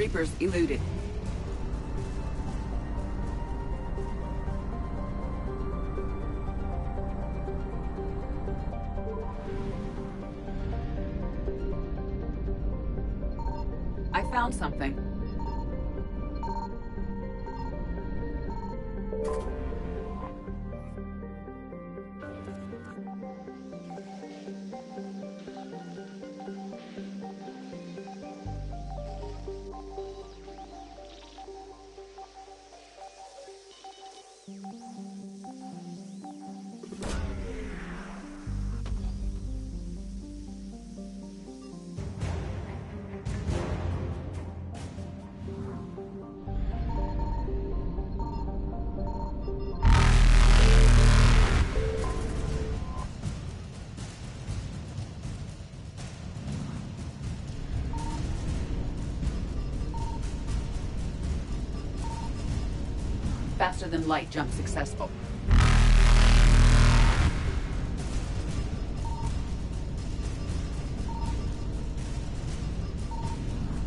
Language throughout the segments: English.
Reapers eluded. I found something. Faster than light jump successful.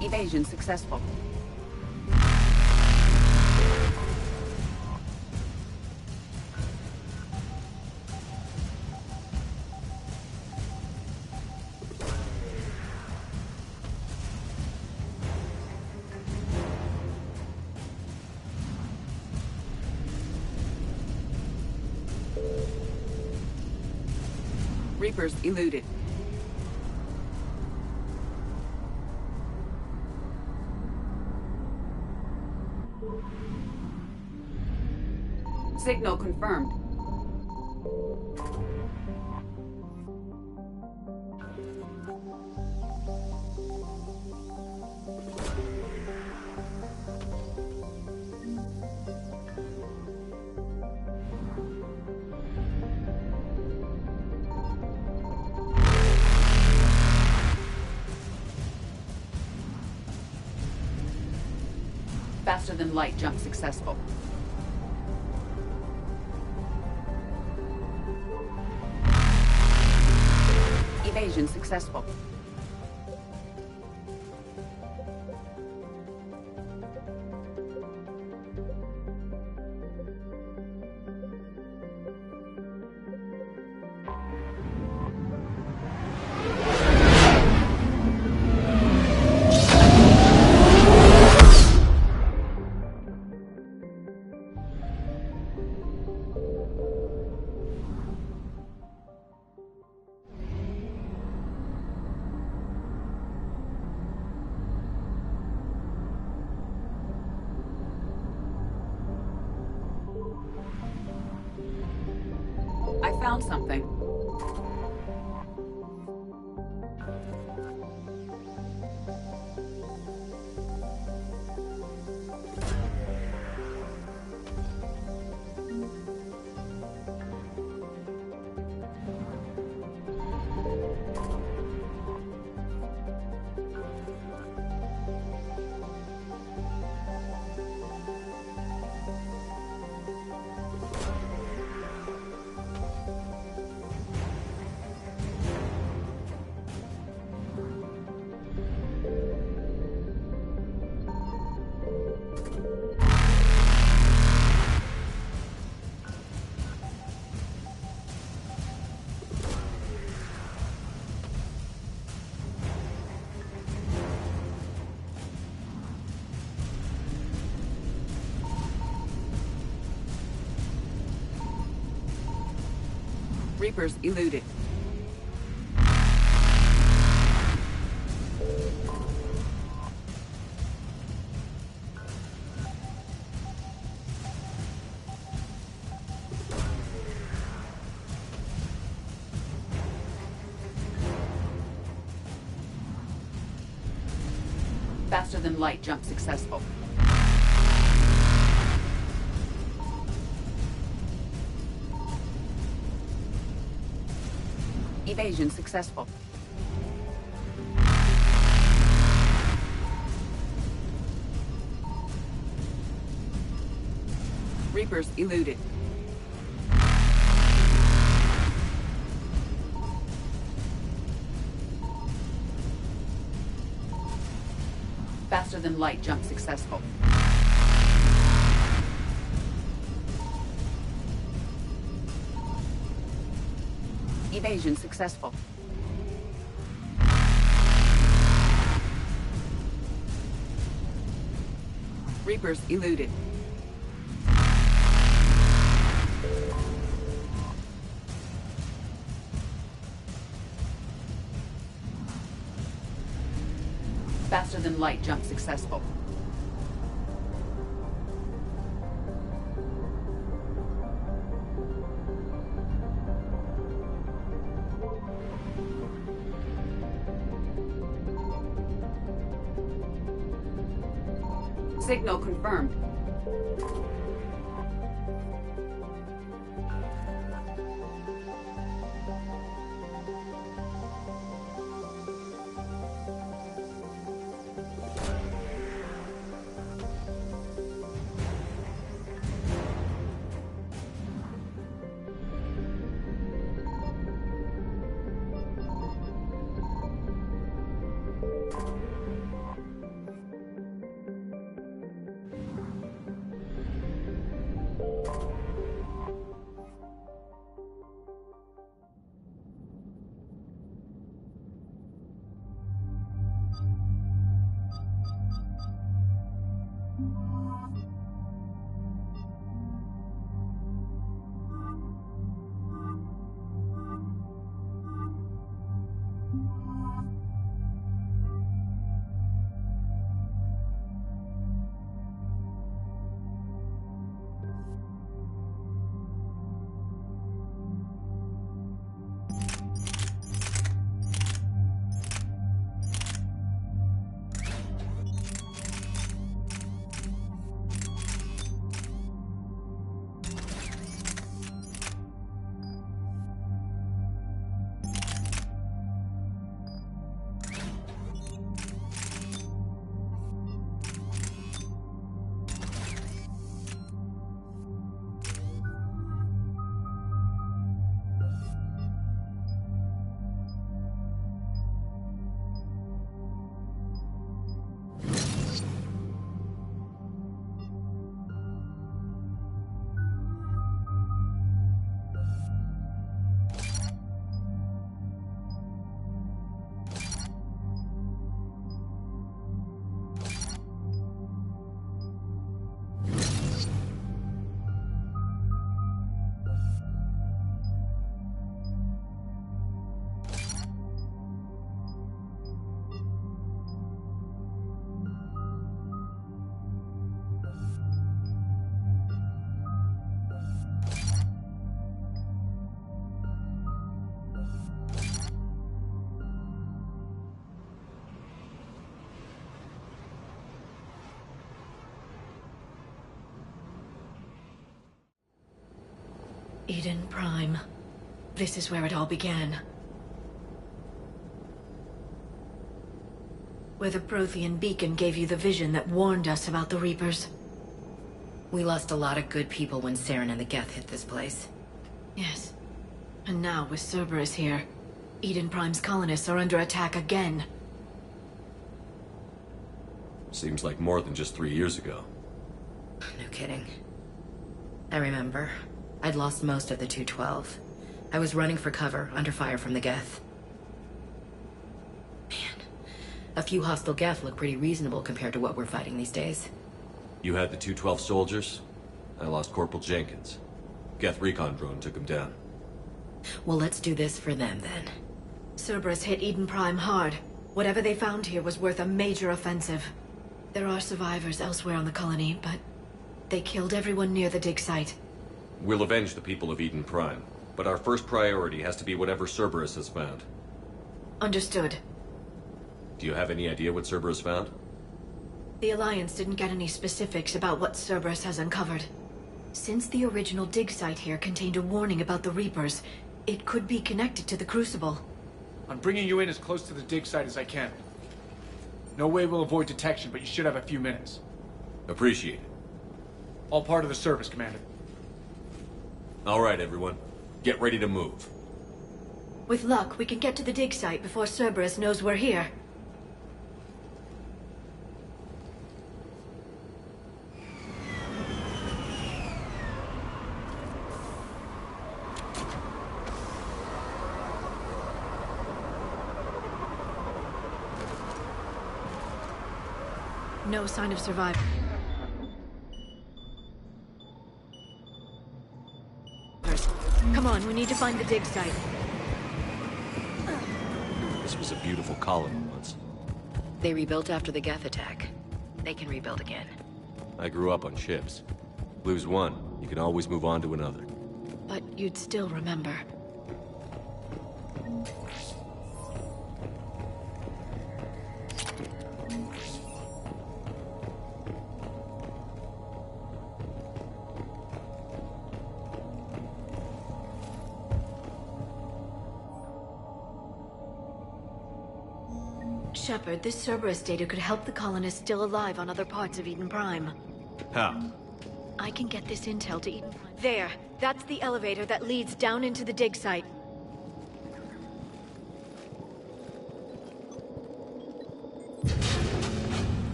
Evasion successful. Reapers eluded. Signal confirmed. Faster than light jump successful. Evasion successful. I found something. Reapers eluded. Faster than light jump successful. Evasion successful. Reapers eluded. Faster than light jump successful. Evasion successful. Reapers eluded. Faster than light jump successful. Signal confirmed. Eden Prime. This is where it all began. Where the Prothean beacon gave you the vision that warned us about the Reapers. We lost a lot of good people when Saren and the Geth hit this place. Yes. And now, with Cerberus here, Eden Prime's colonists are under attack again. Seems like more than just 3 years ago. No kidding. I remember. I'd lost most of the 212. I was running for cover, under fire from the Geth. Man, a few hostile Geth look pretty reasonable compared to what we're fighting these days. You had the 212 soldiers? I lost Corporal Jenkins. Geth recon drone took him down. Well, let's do this for them, then. Cerberus hit Eden Prime hard. Whatever they found here was worth a major offensive. There are survivors elsewhere on the colony, but they killed everyone near the dig site. We'll avenge the people of Eden Prime, but our first priority has to be whatever Cerberus has found. Understood. Do you have any idea what Cerberus found? The Alliance didn't get any specifics about what Cerberus has uncovered. Since the original dig site here contained a warning about the Reapers, it could be connected to the Crucible. I'm bringing you in as close to the dig site as I can. No way we'll avoid detection, but you should have a few minutes. Appreciate it. All part of the service, Commander. All right, everyone. Get ready to move. With luck, we can get to the dig site before Cerberus knows we're here. No sign of survival. Come on, we need to find the dig site. This was a beautiful colony once. They rebuilt after the Geth attack. They can rebuild again. I grew up on ships. Lose one, you can always move on to another. But you'd still remember. Shepard, this Cerberus data could help the colonists still alive on other parts of Eden Prime. How? I can get this intel to Eden Prime. There! That's the elevator that leads down into the dig site.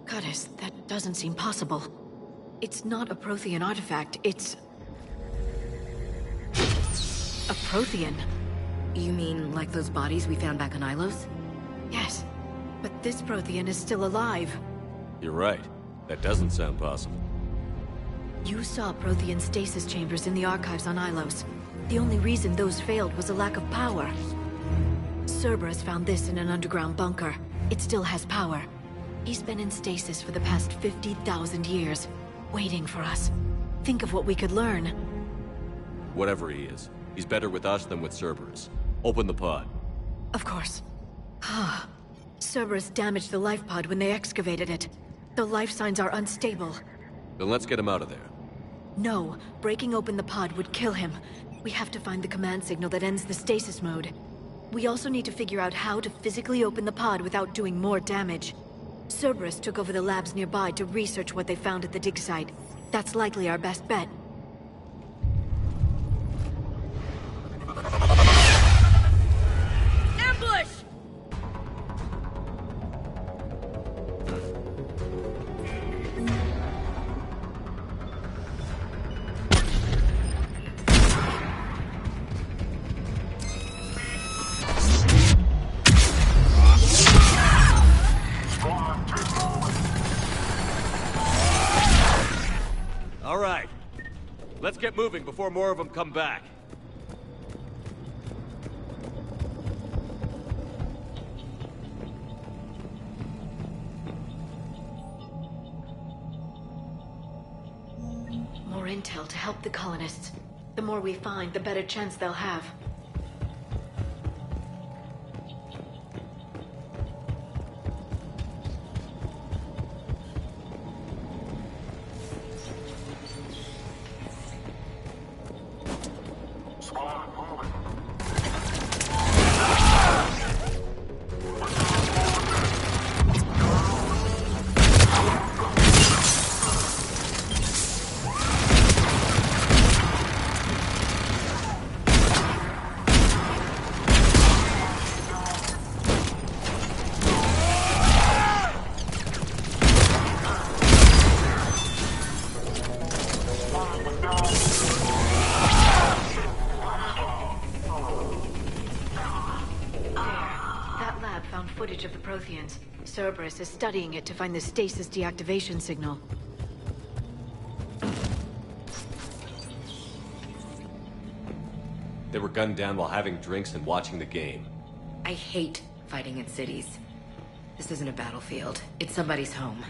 Curtis, that doesn't seem possible. It's not a Prothean artifact, it's... a Prothean. You mean like those bodies we found back on Ilos? Yes, but this Prothean is still alive. You're right. That doesn't sound possible. You saw Prothean stasis chambers in the archives on Ilos. The only reason those failed was a lack of power. Cerberus found this in an underground bunker. It still has power. He's been in stasis for the past 50,000 years, waiting for us. Think of what we could learn. Whatever he is, he's better with us than with Cerberus. Open the pod. Of course. Cerberus damaged the life pod when they excavated it. The life signs are unstable. Then let's get him out of there. No, breaking open the pod would kill him. We have to find the command signal that ends the stasis mode. We also need to figure out how to physically open the pod without doing more damage. Cerberus took over the labs nearby to research what they found at the dig site. That's likely our best bet. Ambush! All right. Let's get moving before more of them come back. More intel to help the colonists. The more we find, the better chance they'll have. Footage of the Protheans. Cerberus is studying it to find the stasis deactivation signal. They were gunned down while having drinks and watching the game. I hate fighting in cities. This isn't a battlefield. It's somebody's home.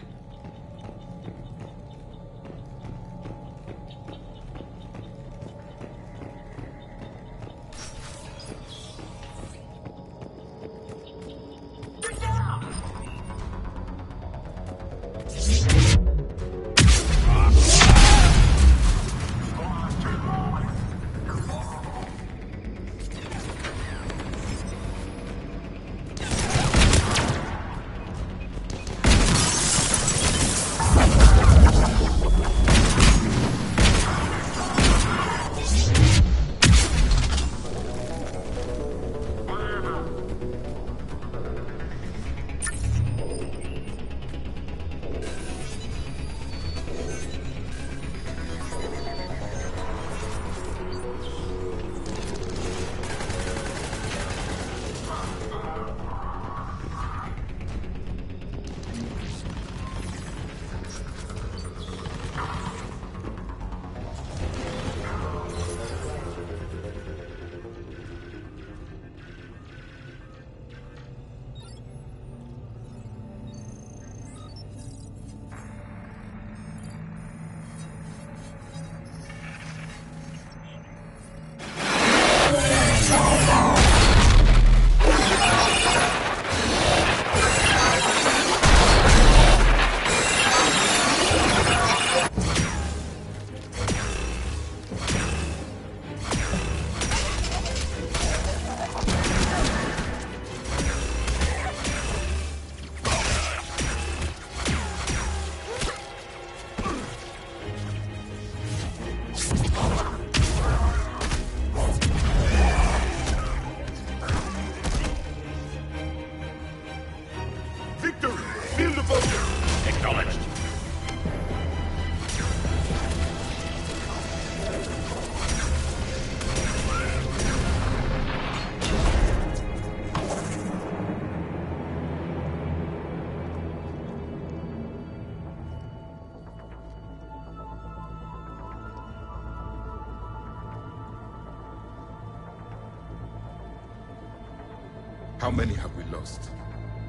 How many have we lost?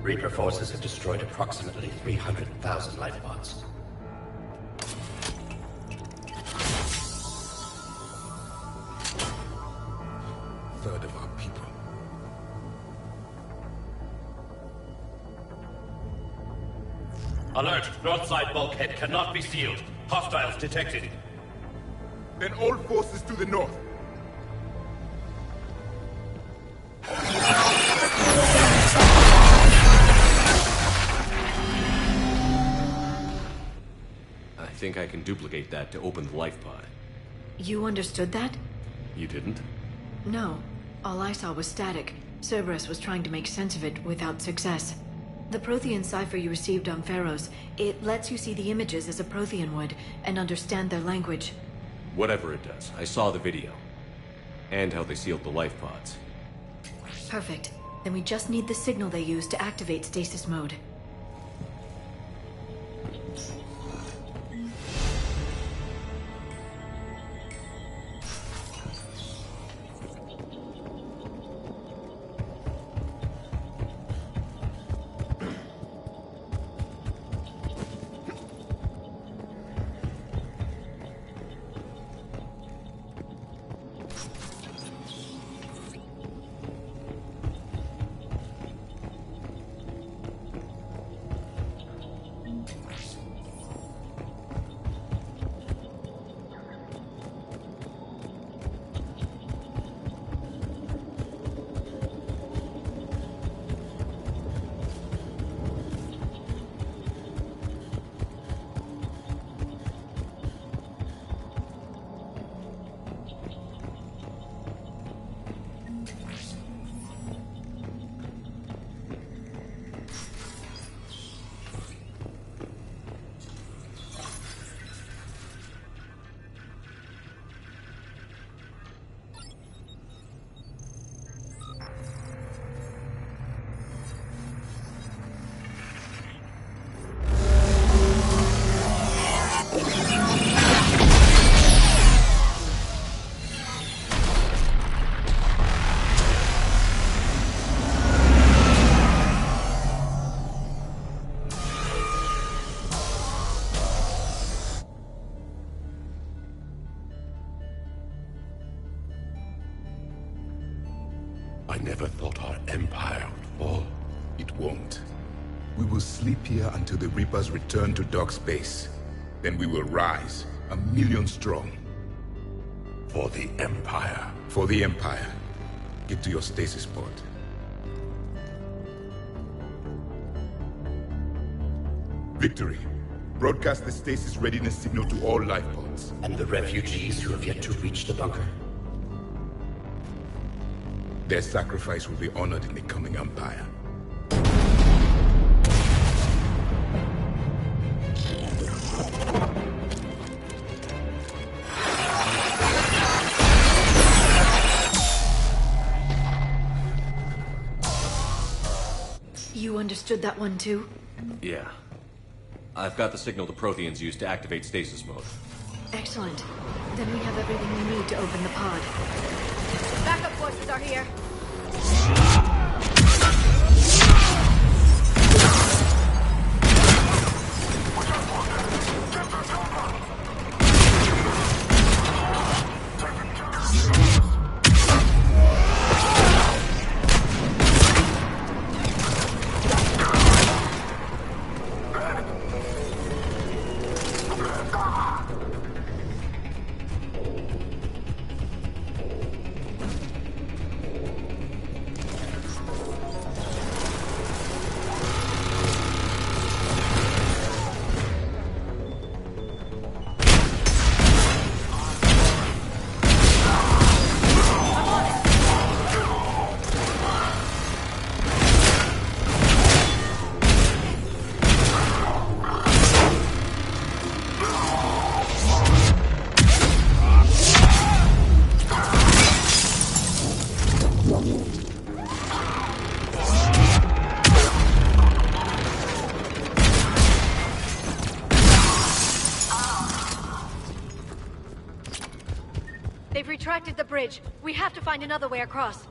Reaper forces have destroyed approximately 300,000 life pods. Third of our people. Alert! North side bulkhead cannot be sealed. Hostiles detected. Then all forces to the north. I think I can duplicate that to open the life pod. You understood that? You didn't? No. All I saw was static. Cerberus was trying to make sense of it without success. The Prothean cipher you received on Pharaohs, it lets you see the images as a Prothean would, and understand their language. Whatever it does, I saw the video. And how they sealed the life pods. Perfect. Then we just need the signal they used to activate stasis mode. I never thought our empire would fall. It won't. We will sleep here until the Reapers return to dock space. Then we will rise, 1,000,000 strong. For the Empire. For the Empire. Get to your stasis pod. Victory. Broadcast the stasis readiness signal to all life pods. And the refugees who have yet to reach the bunker. Their sacrifice will be honored in the coming Empire. You understood that one too? Yeah. I've got the signal the Protheans use to activate stasis mode. Excellent. Then we have everything we need to open the pod. Backup forces are here. They've retracted the bridge. We have to find another way across.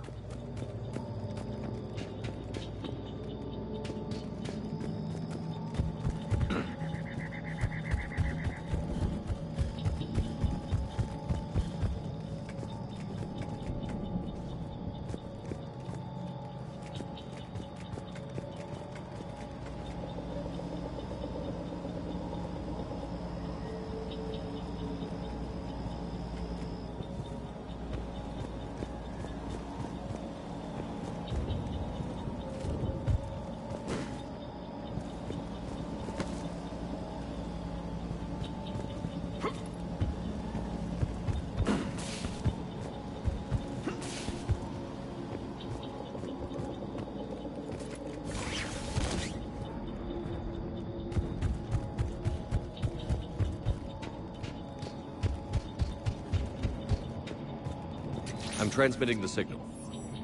I'm transmitting the signal.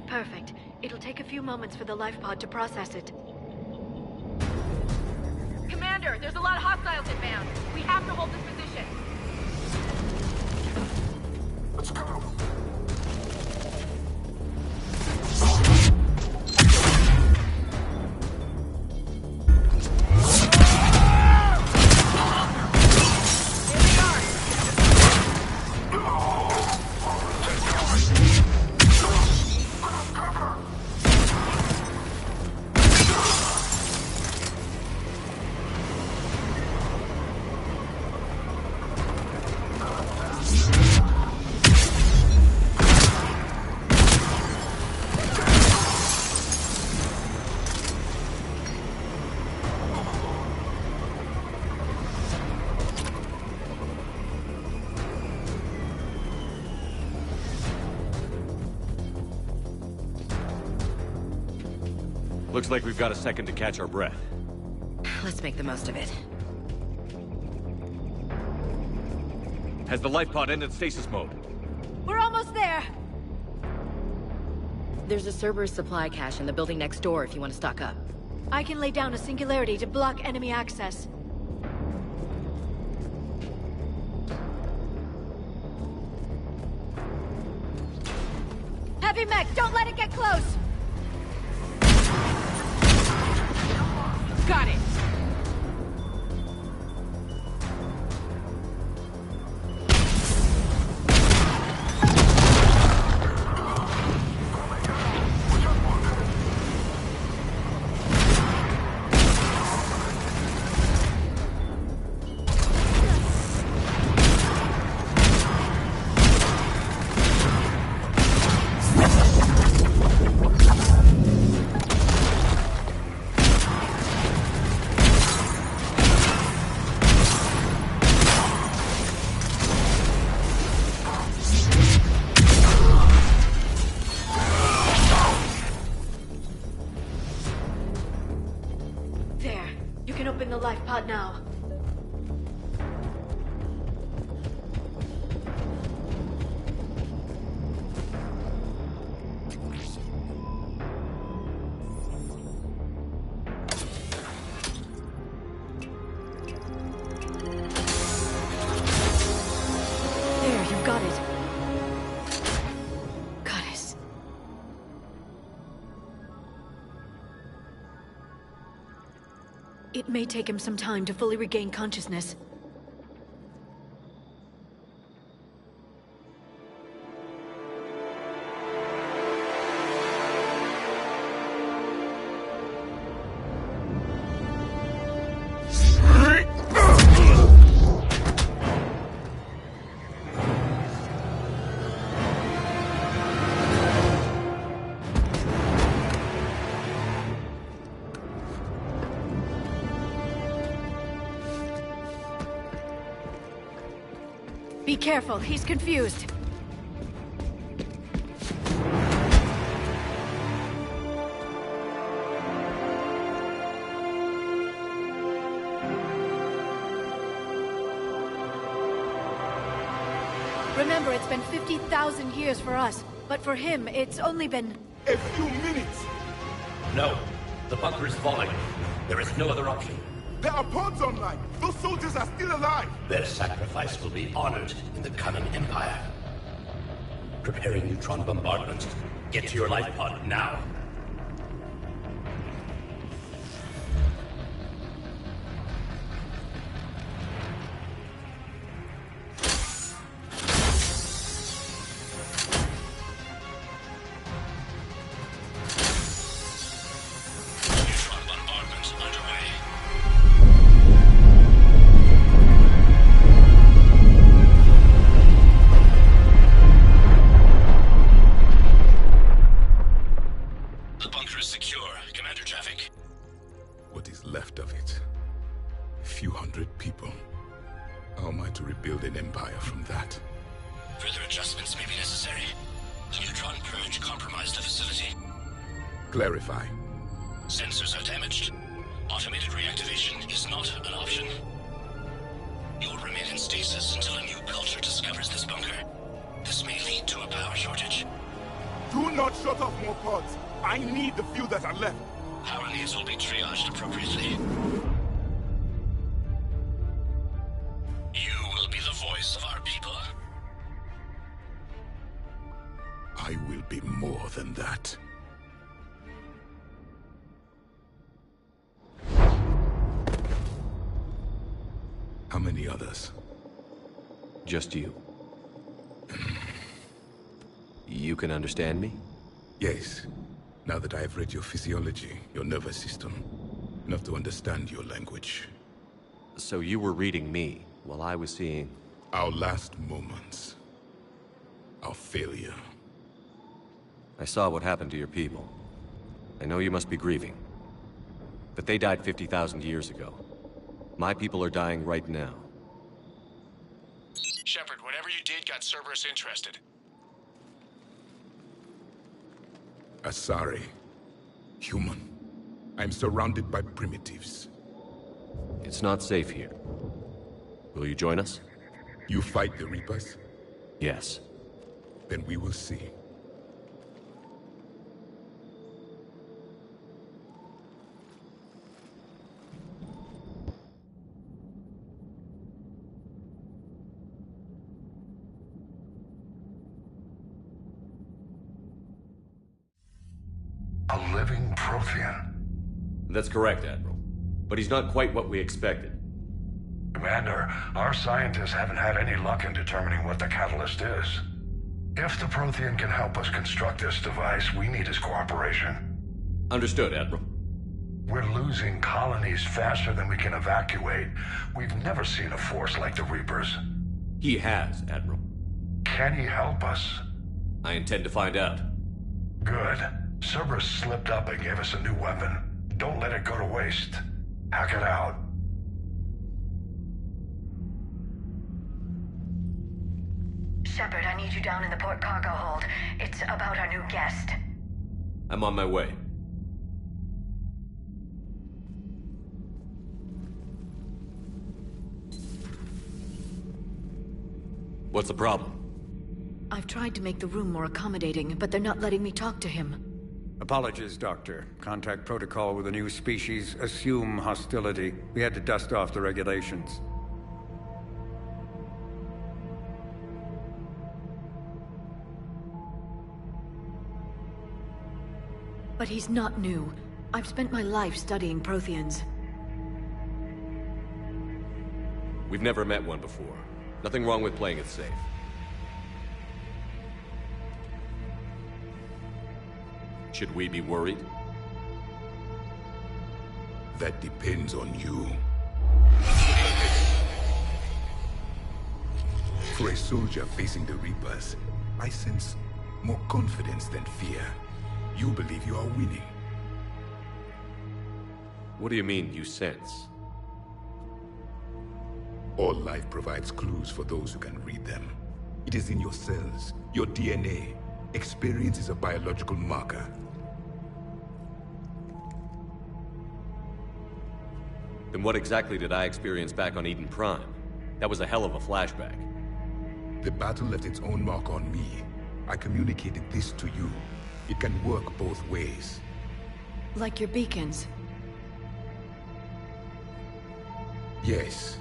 Perfect. It'll take a few moments for the life pod to process it. Commander, there's a lot of hostiles inbound. We have to hold this position. Let's go. Looks like we've got a second to catch our breath. Let's make the most of it. Has the life pod ended stasis mode? We're almost there! There's a Cerberus supply cache in the building next door if you want to stock up. I can lay down a singularity to block enemy access. Heavy mech, don't let it get close! Got it. There. You can open the life pod now. There, you've got it. Goddess. It may take him some time to fully regain consciousness. Be careful, he's confused. Remember, it's been 50,000 years for us, but for him, it's only been... A few minutes. No. The bunker is falling. There is no other option. There are pods online. Those soldiers are still alive. Their sacrifice will be honored in the coming Empire. Preparing neutron bombardment. Get to your life pod now. Neutron bombardment underway. The bunker is secure. Commander traffic. What is left of it? A few hundred people. How am I to rebuild an empire from that? Further adjustments may be necessary. The neutron purge compromised the facility. Clarify. Sensors are damaged. Automated reactivation is not an option. You will remain in stasis until a new culture discovers this bunker. This may lead to a power shortage. Do not shut off more pods. I need the few that are left. Our needs will be triaged appropriately. You will be the voice of our people. I will be more than that. How many others? Just you. You can understand me? Yes. Now that I've read your physiology, your nervous system, enough to understand your language. So you were reading me, while I was seeing... Our last moments. Our failure. I saw what happened to your people. I know you must be grieving. But they died 50,000 years ago. My people are dying right now. Shepard, whatever you did got Cerberus interested. Asari. Human. I'm surrounded by primitives. It's not safe here. Will you join us? You fight the Reapers? Yes. Then we will see. A living Prothean. That's correct, Admiral. But he's not quite what we expected. Commander, our scientists haven't had any luck in determining what the catalyst is. If the Prothean can help us construct this device, we need his cooperation. Understood, Admiral. We're losing colonies faster than we can evacuate. We've never seen a force like the Reapers. He has, Admiral. Can he help us? I intend to find out. Good. Cerberus slipped up and gave us a new weapon. Don't let it go to waste. Hack it out. Shepard, I need you down in the port cargo hold. It's about our new guest. I'm on my way. What's the problem? I've tried to make the room more accommodating, but they're not letting me talk to him. Apologies, Doctor. Contact protocol with a new species. Assume hostility. We had to dust off the regulations. But he's not new. I've spent my life studying Protheans. We've never met one before. Nothing wrong with playing it safe. Should we be worried? That depends on you. For a soldier facing the Reapers, I sense more confidence than fear. You believe you are winning. What do you mean, you sense? All life provides clues for those who can read them. It is in your cells, your DNA. Experience is a biological marker. Then what exactly did I experience back on Eden Prime? That was a hell of a flashback. The battle left its own mark on me. I communicated this to you. It can work both ways. Like your beacons. Yes.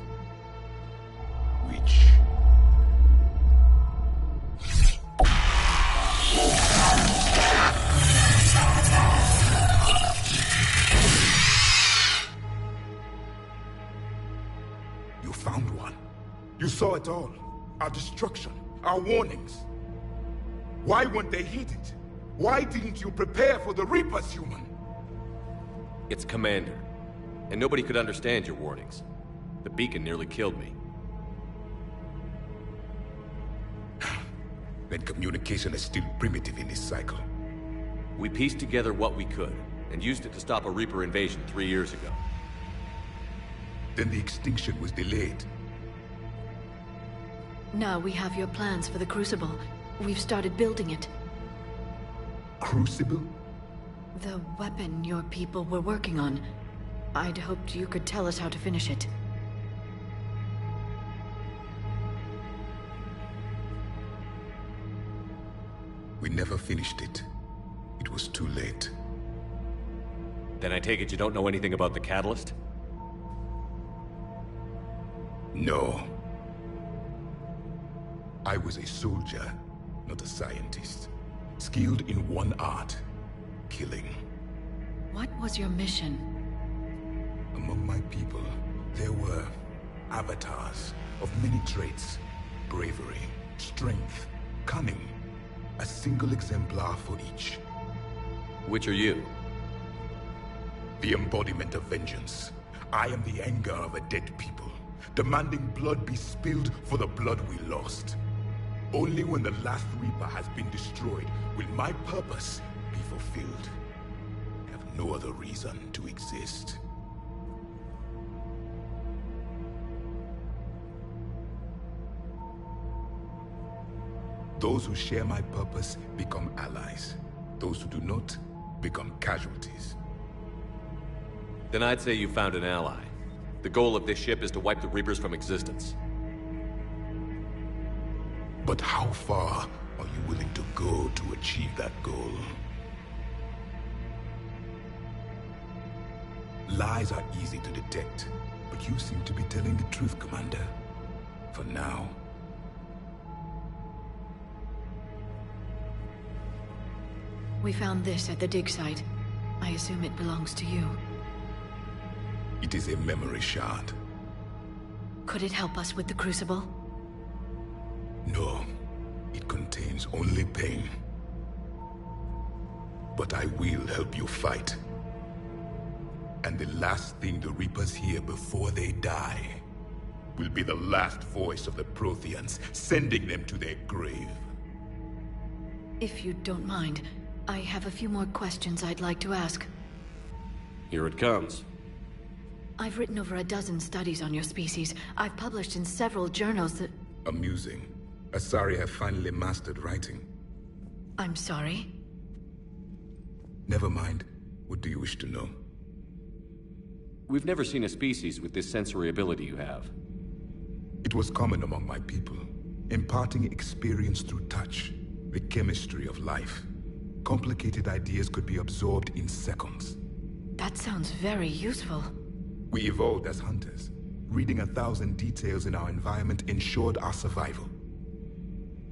Which... You found one. You saw it all. Our destruction, our warnings. Why weren't they heeded? Why didn't you prepare for the Reapers, human? It's Commander. And nobody could understand your warnings. The beacon nearly killed me. Then communication is still primitive in this cycle. We pieced together what we could, and used it to stop a Reaper invasion 3 years ago. Then the extinction was delayed. Now we have your plans for the Crucible. We've started building it. Crucible? The weapon your people were working on. I'd hoped you could tell us how to finish it. We never finished it. too late. Then I take it you don't know anything about the catalyst? No. I was a soldier, not a scientist. Skilled in one art, killing. What was your mission? Among my people, there were avatars of many traits. Bravery, strength, cunning. A single exemplar for each. Which are you? The embodiment of vengeance. I am the anger of a dead people, demanding blood be spilled for the blood we lost. Only when the last Reaper has been destroyed will my purpose be fulfilled. I have no other reason to exist. Those who share my purpose become allies. Those who do not become casualties. Then I'd say you found an ally. The goal of this ship is to wipe the Reapers from existence. But how far are you willing to go to achieve that goal? Lies are easy to detect, but you seem to be telling the truth, Commander. For now. We found this at the dig site. I assume it belongs to you. It is a memory shard. Could it help us with the Crucible? No. It contains only pain. But I will help you fight. And the last thing the Reapers hear before they die will be the last voice of the Protheans, sending them to their grave. If you don't mind, I have a few more questions I'd like to ask. Here it comes. I've written over a dozen studies on your species. I've published in several journals that... Amusing. Asari have finally mastered writing. I'm sorry? Never mind. What do you wish to know? We've never seen a species with this sensory ability you have. It was common among my people, imparting experience through touch, the chemistry of life. Complicated ideas could be absorbed in seconds. That sounds very useful. We evolved as hunters. Reading 1,000 details in our environment ensured our survival.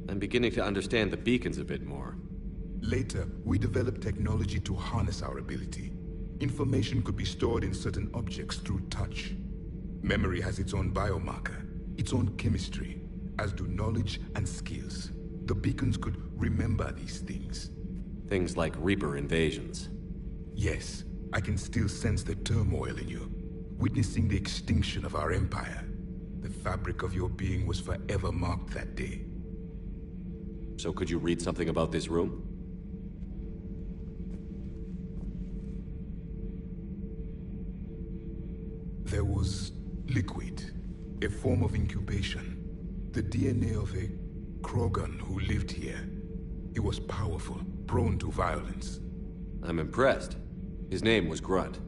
I'm beginning to understand the beacons a bit more. Later, we developed technology to harness our ability. Information could be stored in certain objects through touch. Memory has its own biomarker, its own chemistry, as do knowledge and skills. The beacons could remember these things. Things like Reaper invasions. Yes, I can still sense the turmoil in you, witnessing the extinction of our empire. The fabric of your being was forever marked that day. So could you read something about this room? There was liquid, a form of incubation. The DNA of a Krogan who lived here. He was powerful, prone to violence. I'm impressed. His name was Grunt.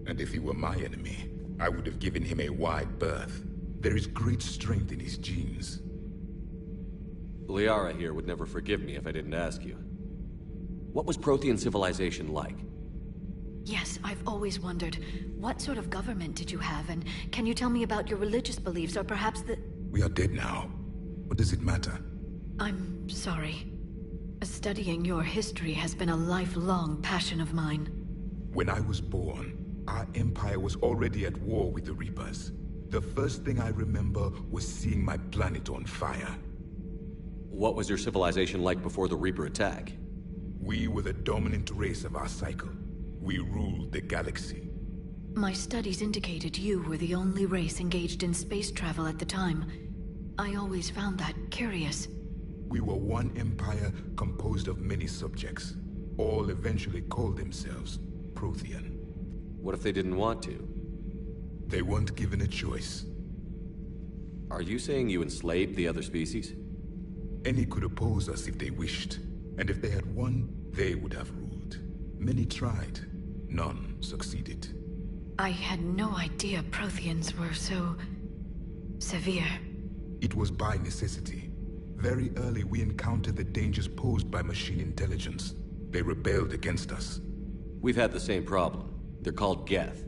And if he were my enemy, I would have given him a wide berth. There is great strength in his genes. Liara here would never forgive me if I didn't ask you. What was Prothean civilization like? Yes, I've always wondered, what sort of government did you have, and can you tell me about your religious beliefs, or perhaps the... We are dead now. What does it matter? I'm sorry. Studying your history has been a lifelong passion of mine. When I was born, our empire was already at war with the Reapers. The first thing I remember was seeing my planet on fire. What was your civilization like before the Reaper attack? We were the dominant race of our cycle. We ruled the galaxy. My studies indicated you were the only race engaged in space travel at the time. I always found that curious. We were one empire composed of many subjects. All eventually called themselves Prothean. What if they didn't want to? They weren't given a choice. Are you saying you enslaved the other species? Any could oppose us if they wished. And if they had won, they would have ruled. Many tried. None succeeded. I had no idea Protheans were so... severe. It was by necessity. Very early we encountered the dangers posed by machine intelligence. They rebelled against us. We've had the same problem. They're called Geth.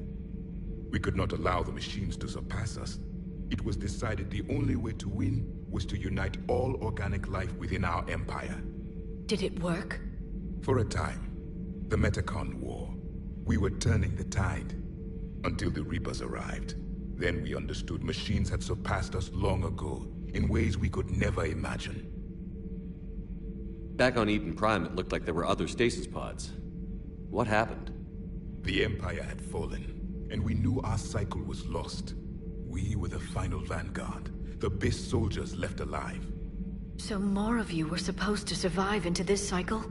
We could not allow the machines to surpass us. It was decided the only way to win was to unite all organic life within our empire. Did it work? For a time. The Metacon War. We were turning the tide. Until the Reapers arrived. Then we understood machines had surpassed us long ago, in ways we could never imagine. Back on Eden Prime, it looked like there were other stasis pods. What happened? The Empire had fallen, and we knew our cycle was lost. We were the final vanguard, the best soldiers left alive. So more of you were supposed to survive into this cycle?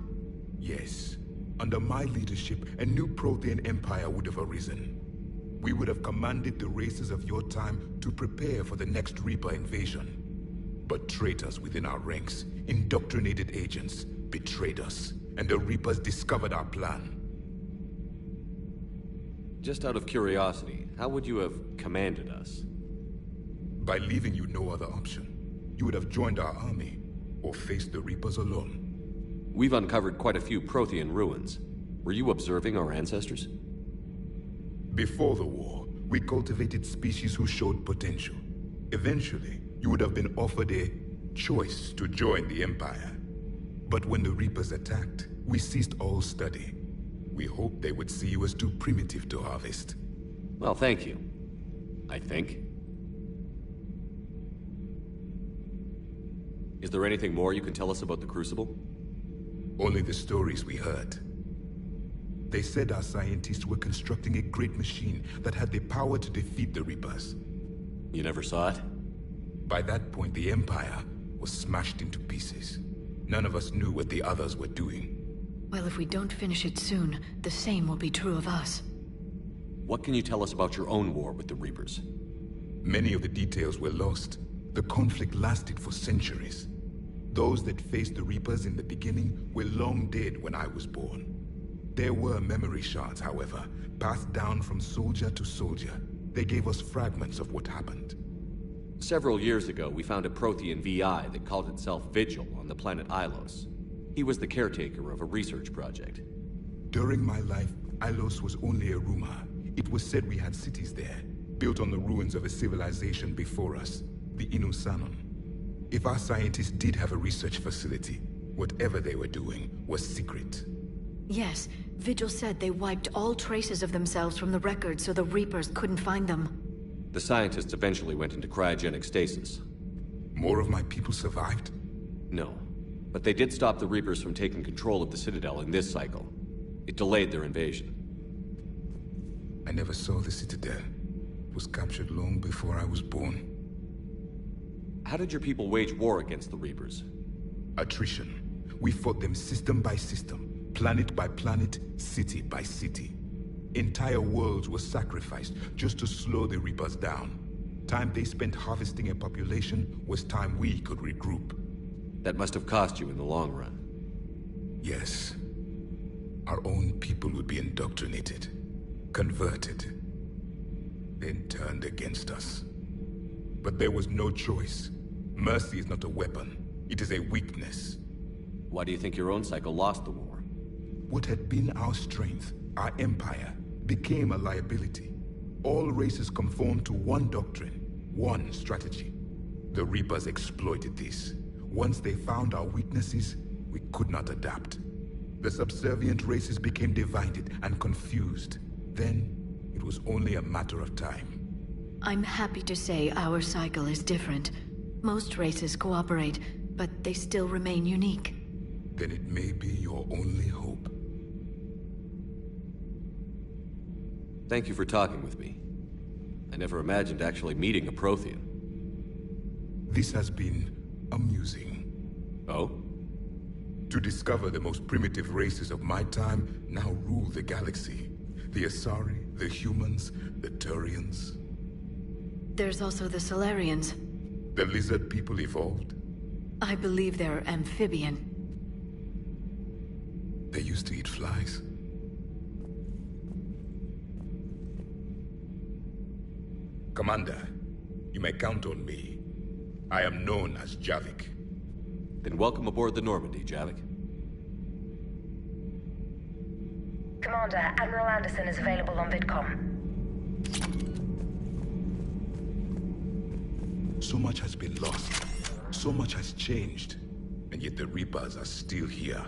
Yes. Under my leadership, a new Prothean empire would have arisen. We would have commanded the races of your time to prepare for the next Reaper invasion. But traitors within our ranks, indoctrinated agents, betrayed us, and the Reapers discovered our plan. Just out of curiosity, how would you have commanded us? By leaving you no other option. You would have joined our army, or faced the Reapers alone. We've uncovered quite a few Prothean ruins. Were you observing our ancestors? Before the war, we cultivated species who showed potential. Eventually, you would have been offered a choice to join the Empire. But when the Reapers attacked, we ceased all study. We hoped they would see you as too primitive to harvest. Well, thank you. I think. Is there anything more you can tell us about the Crucible? Only the stories we heard. They said our scientists were constructing a great machine that had the power to defeat the Reapers. You never saw it? By that point, the Empire was smashed into pieces. None of us knew what the others were doing. Well, if we don't finish it soon, the same will be true of us. What can you tell us about your own war with the Reapers? Many of the details were lost. The conflict lasted for centuries. Those that faced the Reapers in the beginning were long dead when I was born. There were memory shards, however, passed down from soldier to soldier. They gave us fragments of what happened. Several years ago, we found a Prothean VI that called itself Vigil on the planet Ilos. He was the caretaker of a research project. During my life, Ilos was only a rumor. It was said we had cities there, built on the ruins of a civilization before us, the Inusanon. If our scientists did have a research facility, whatever they were doing was secret. Yes, Vigil said they wiped all traces of themselves from the records so the Reapers couldn't find them. The scientists eventually went into cryogenic stasis. More of my people survived? No, but they did stop the Reapers from taking control of the Citadel in this cycle. It delayed their invasion. I never saw the Citadel. It was captured long before I was born. How did your people wage war against the Reapers? Attrition. We fought them system by system. Planet by planet, city by city. Entire worlds were sacrificed just to slow the Reapers down. Time they spent harvesting a population was time we could regroup. That must have cost you in the long run. Yes. Our own people would be indoctrinated, converted, then turned against us. But there was no choice. Mercy is not a weapon. It is a weakness. Why do you think your own cycle lost the war? What had been our strength, our empire, became a liability. All races conformed to one doctrine, one strategy. The Reapers exploited this. Once they found our weaknesses, we could not adapt. The subservient races became divided and confused. Then, it was only a matter of time. I'm happy to say our cycle is different. Most races cooperate, but they still remain unique. Then it may be your only hope. Thank you for talking with me. I never imagined actually meeting a Prothean. This has been amusing. Oh? To discover the most primitive races of my time now rule the galaxy. The Asari, the humans, the Turians. There's also the Solarians. The lizard people evolved? I believe they're amphibian. They used to eat flies. Commander, you may count on me. I am known as Javik. Then welcome aboard the Normandy, Javik. Commander, Admiral Anderson is available on VidCom. So much has been lost. So much has changed. And yet the Reapers are still here.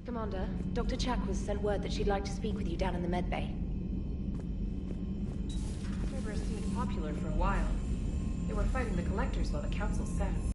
Commander, Dr. Chakwas sent word that she'd like to speak with you down in the medbay. Cerberus seemed popular for a while. They were fighting the Collectors while the Council sat.